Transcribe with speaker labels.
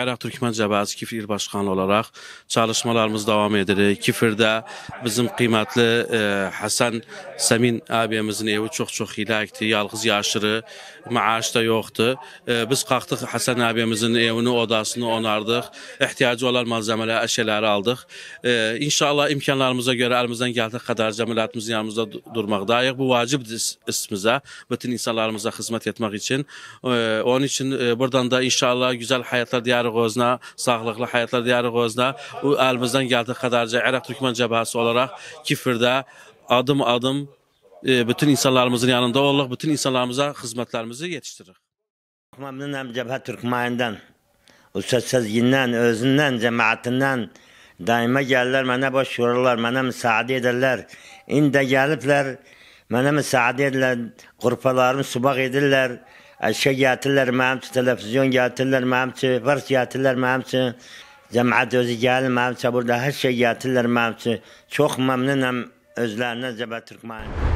Speaker 1: Irak Türkmen Cəbhəsi Kifir İl Başkanı olarak çalışmalarımız devam edirik. Kifir'de bizim kıymetli Hasan Samin abimizin evi çok hilakti, yalğız yaşırı, maaş da yoktu. Biz kalktık Hasan abimizin evini, odasını onardık. İhtiyacı olan malzemeler, eşyaları aldık. İnşallah imkanlarımıza göre elimizden geldiği kadar cemiyetimizin yanımızda durmaktayız. Bu vacibdir ismimize, bütün insanlarımıza hizmet etmek için. Onun için buradan da inşallah güzel hayatlar diyarı gözüne, sağlıklı hayatlar diyarı gözüne, bu elimizden geldiği kadarca Irak Türkmen Cəbhəsi olarak Kifir'de adım adım bütün insanlarımızın yanında oluruz, bütün insanlarımıza hizmetlerimizi yetiştiririz.
Speaker 2: Memnunum Cəbhə Türkmeninden, Usta-Sezgin'den, özünden, cemaatinden daima gelirler, bana başvururlar, bana müsaade ederler. İndi gelipler, bana müsaade ederler, gruplarımı subak ederler. Eşya getirirler, memçi televizyon getirirler, memçi fars getirirler, memçi cemaat özü gelir, memçi burada her şey getirirler, memçi. Çok memnunum özlerine Cəbhə Türkmeninden.